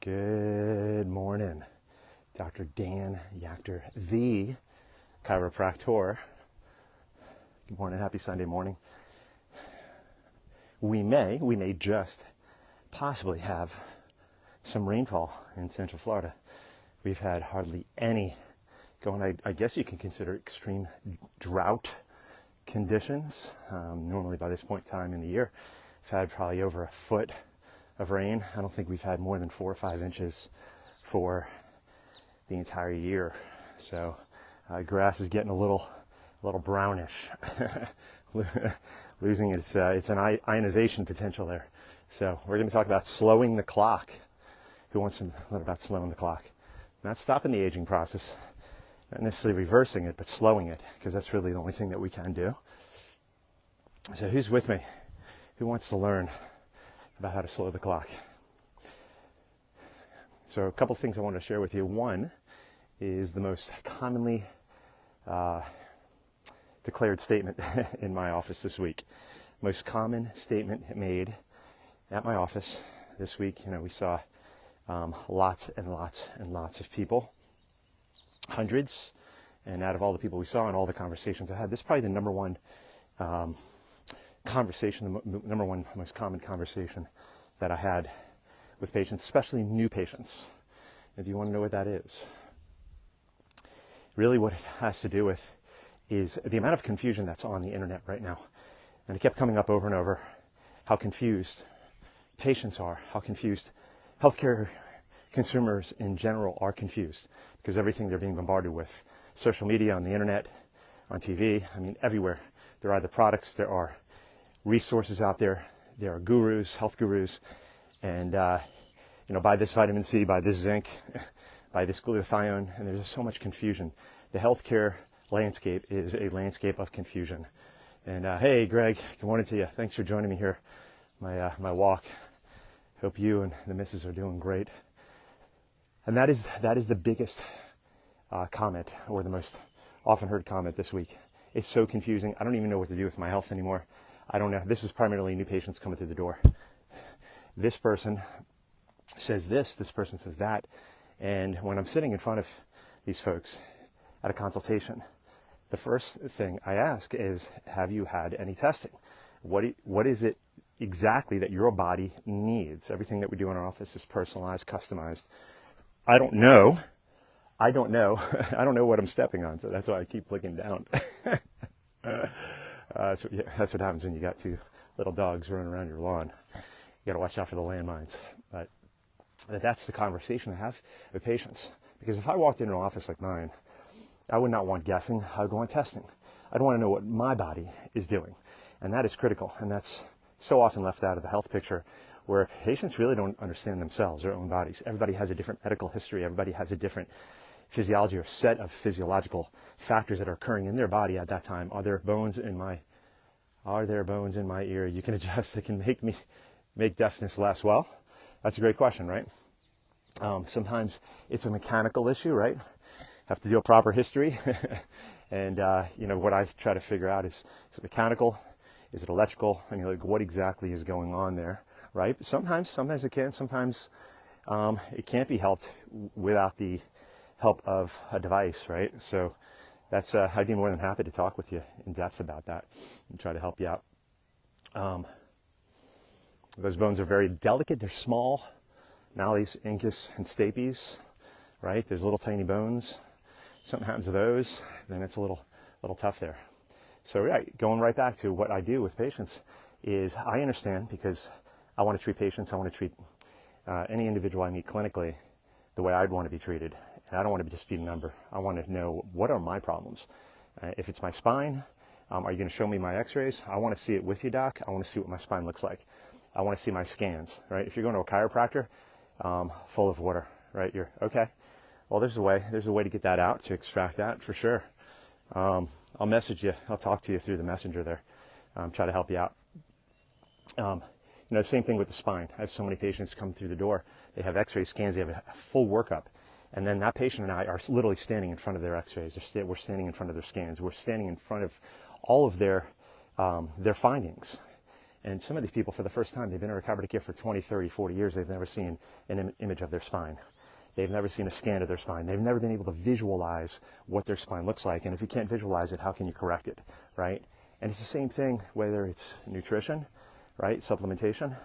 Good morning, Dr. Dan Yachter, the chiropractor. Good morning, happy Sunday morning. We may just possibly have some rainfall in Central Florida. We've had hardly any going, I guess you can consider extreme drought conditions. Normally by this point in time in the year, we've had probably over a foot of rain. I don't think we've had more than 4 or 5 inches for the entire year. So grass is getting a little brownish, losing its an ionization potential there. So we're going to talk about slowing the clock. Who wants to learn about slowing the clock? Not stopping the aging process, not necessarily reversing it, but slowing it, because that's really the only thing that we can do. So who's with me? Who wants to learn about how to slow the clock? So a couple of things I want to share with you. One is the most commonly declared statement in my office this week. Most common statement made at my office this week. We saw lots and lots and lots of people, hundreds, and out of all the people we saw and all the conversations I had, this is probably the number one conversation, the number one most common conversation that I had with patients, especially new patients. If you want to know what that is, really what it has to do with is the amount of confusion that's on the internet right now. And it kept coming up over and over, how confused patients are, how confused healthcare consumers in general are confused, because everything they're being bombarded with, social media, on the internet, on TV, everywhere. There are either products, there are resources out there, there are gurus, health gurus, and buy this vitamin C, buy this zinc, buy this glutathione, and there's just so much confusion. The healthcare landscape is a landscape of confusion. And hey, Greg, good morning to you. Thanks for joining me here, my walk. Hope you and the missus are doing great. And that is the biggest comment, or the most often heard comment this week. It's so confusing. I don't even know what to do with my health anymore. I don't know. This is primarily new patients coming through the door. This person says this person says that. And when I'm sitting in front of these folks at a consultation, the first thing I ask is, have you had any testing? What is it exactly that your body needs? Everything that we do in our office is personalized, customized. I don't know. I don't know what I'm stepping on, so that's why I keep looking down. That's what happens when you got 2 little dogs running around your lawn. You got to watch out for the landmines. But that's the conversation I have with patients. Because if I walked into an office like mine, I would not want guessing. I would go on testing. I'd want to know what my body is doing. And that is critical. And that's so often left out of the health picture, where patients really don't understand themselves, their own bodies. Everybody has a different medical history. Everybody has a different physiology or set of physiological factors that are occurring in their body at that time. Are there bones in my ear you can adjust that can make deafness less? Well, that's a great question, right? Sometimes it's a mechanical issue, right? Have to do a proper history. And what I try to figure out is it mechanical? Is it electrical? And you're like, what exactly is going on there, right? Sometimes it can. Sometimes it can't be helped without the help of a device, right? So that's I'd be more than happy to talk with you in depth about that and try to help you out. Those bones are very delicate. They're small. Malleus, incus, and stapes, right? There's little tiny bones. Something happens to those, then it's a little tough there. So right, going right back to what I do with patients is I understand, because I want to treat patients. I want to treat any individual I meet clinically the way I'd want to be treated. And I don't want to just be a number. I want to know, what are my problems? If it's my spine, are you going to show me my x-rays? I want to see it with you, doc. I want to see what my spine looks like. I want to see my scans, right? If you're going to a chiropractor, full of water, right? You're okay. Well, there's a way to get that out, to extract that for sure. I'll message you. I'll talk to you through the messenger there. Try to help you out. Same thing with the spine. I have so many patients come through the door. They have x-ray scans. They have a full workup. And then that patient and I are literally standing in front of their x-rays. We're standing in front of their scans. We're standing in front of all of their findings. And some of these people, for the first time, they've been in chiropractic care for 20, 30, 40 years. They've never seen an image of their spine. They've never seen a scan of their spine. They've never been able to visualize what their spine looks like. And if you can't visualize it, how can you correct it, right? And it's the same thing, whether it's nutrition, right, supplementation.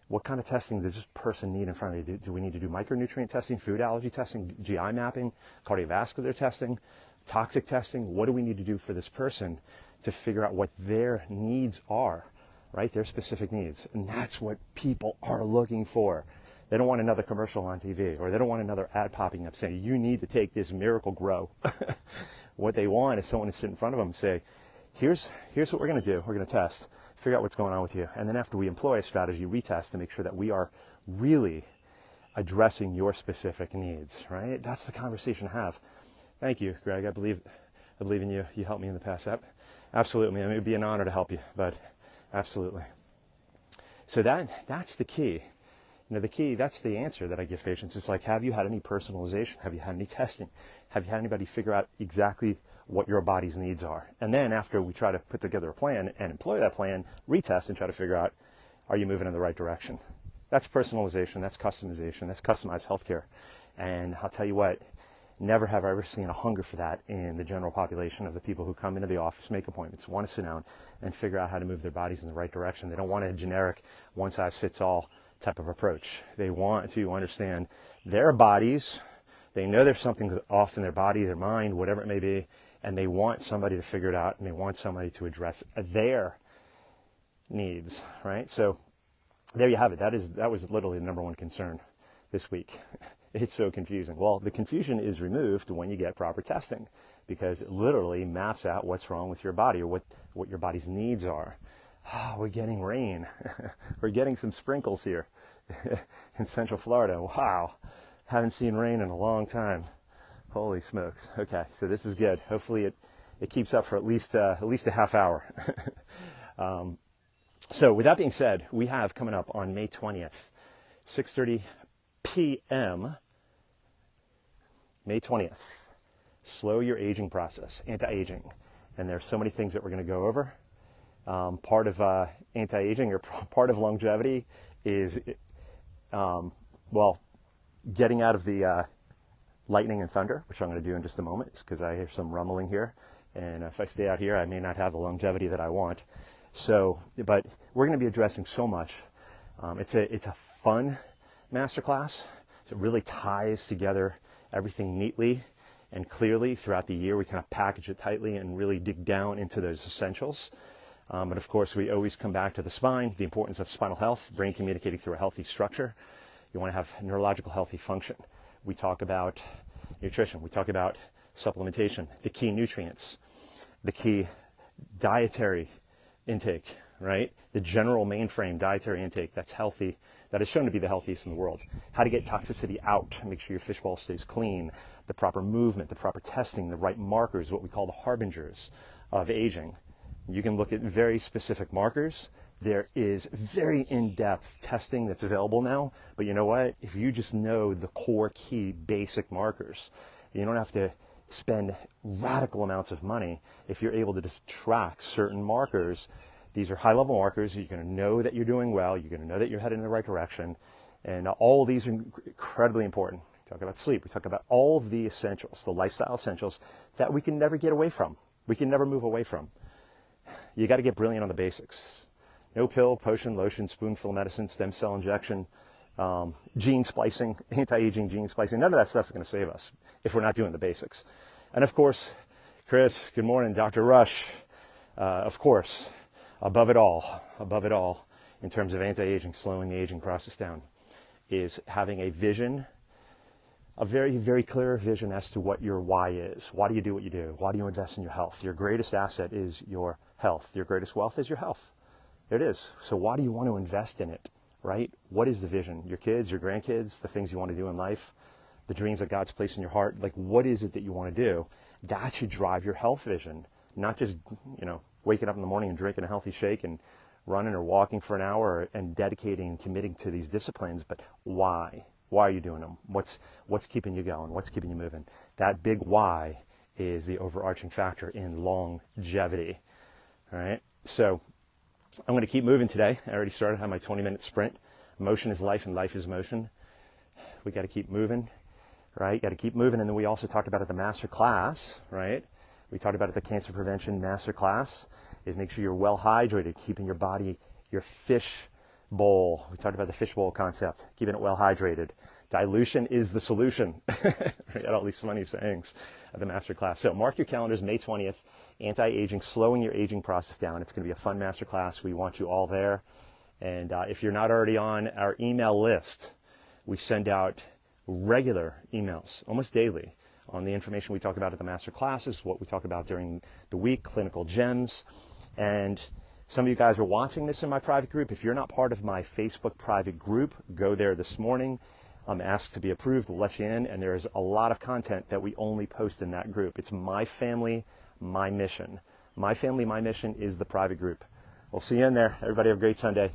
What kind of testing does this person need in front of you? Do we need to do micronutrient testing, food allergy testing, GI mapping, cardiovascular testing, toxic testing? What do we need to do for this person to figure out what their needs are, right? Their specific needs. And that's what people are looking for. They don't want another commercial on TV, or they don't want another ad popping up saying, you need to take this Miracle Grow. What they want is someone to sit in front of them and say, here's what we're going to do. We're going to test, figure out what's going on with you. And then after we employ a strategy, retest to make sure that we are really addressing your specific needs, right? That's the conversation to have. Thank you, Greg. I believe in you. You helped me in the past. Absolutely. I mean, it would be an honor to help you, but absolutely. So that's the key. That's the answer that I give patients. It's like, have you had any personalization? Have you had any testing? Have you had anybody figure out exactly what your body's needs are? And then after we try to put together a plan and employ that plan, retest and try to figure out, are you moving in the right direction? That's personalization. That's customization. That's customized healthcare. And I'll tell you what, never have I ever seen a hunger for that in the general population of the people who come into the office, make appointments, want to sit down and figure out how to move their bodies in the right direction. They don't want a generic one-size-fits-all type of approach. They want to understand their bodies. They know there's something off in their body, their mind, whatever it may be, and they want somebody to figure it out, and they want somebody to address their needs, right? So there you have it. That was literally the number one concern this week. It's so confusing. Well, the confusion is removed when you get proper testing, because it literally maps out what's wrong with your body, or what your body's needs are. Oh, we're getting rain. We're getting some sprinkles here in Central Florida. Wow. Haven't seen rain in a long time. Holy smokes. Okay, so this is good. Hopefully it keeps up for at least a half hour. So with that being said, we have coming up on May 20th, 6:30 p.m., May 20th, Slow Your Aging Process, Anti-Aging. And there's so many things that we're going to go over. Part of anti-aging, or part of longevity, is getting out of the lightning and thunder, which I'm going to do in just a moment. It's because I hear some rumbling here, and if I stay out here, I may not have the longevity that I want. So, but we're going to be addressing so much. It's a fun masterclass. So it really ties together everything neatly and clearly throughout the year. We kind of package it tightly and really dig down into those essentials. But of course, we always come back to the spine, the importance of spinal health, brain communicating through a healthy structure. You want to have neurological healthy function. We talk about nutrition. We talk about supplementation, the key nutrients, the key dietary intake, right? The general mainframe dietary intake that's healthy, that is shown to be the healthiest in the world. How to get toxicity out, make sure your fishbowl stays clean, the proper movement, the proper testing, the right markers, what we call the harbingers of aging. You can look at very specific markers. There is very in-depth testing that's available now, but you know what? If you just know the core key basic markers, you don't have to spend radical amounts of money if you're able to just track certain markers. These are high-level markers. You're going to know that you're doing well. You're going to know that you're headed in the right direction. And all of these are incredibly important. We talk about sleep. We talk about all of the essentials, the lifestyle essentials that we can never get away from. We can never move away from. You got to get brilliant on the basics. No pill, potion, lotion, spoonful of medicine, stem cell injection, gene splicing, anti-aging gene splicing. None of that stuff's going to save us if we're not doing the basics. And of course, Chris, good morning, Dr. Rush. Of course, above it all, in terms of anti-aging, slowing the aging process down, is having a vision, a very, very clear vision as to what your why is. Why do you do what you do? Why do you invest in your health? Your greatest asset is your health. Your greatest wealth is your health. There it is. So why do you want to invest in it, right? What is the vision? Your kids, your grandkids, the things you want to do in life, the dreams that God's placed in your heart. Like, what is it that you want to do? That should drive your health vision, not just, waking up in the morning and drinking a healthy shake and running or walking for an hour and dedicating and committing to these disciplines, but why? Why are you doing them? What's keeping you going? What's keeping you moving? That big why is the overarching factor in longevity, all right? So I'm going to keep moving today. I already started on my 20-minute sprint. Motion is life and life is motion. We got to keep moving, right? Got to keep moving. And then we also talked about at the master class, right? We talked about at the cancer prevention master class is make sure you're well hydrated, keeping your body, your fish bowl. We talked about the fish bowl concept, keeping it well hydrated. Dilution is the solution. Right? All these funny sayings at the master class. So mark your calendars, May 20th, anti-aging, slowing your aging process down. It's going to be a fun master class. We want you all there. And if you're not already on our email list, we send out regular emails, almost daily, on the information we talk about at the master classes, what we talk about during the week, clinical gems. And some of you guys are watching this in my private group. If you're not part of my Facebook private group, go there this morning. I'm asked to be approved. We'll let you in. And there's a lot of content that we only post in that group. It's my family, my mission. My family, my mission is the private group. We'll see you in there. Everybody have a great Sunday.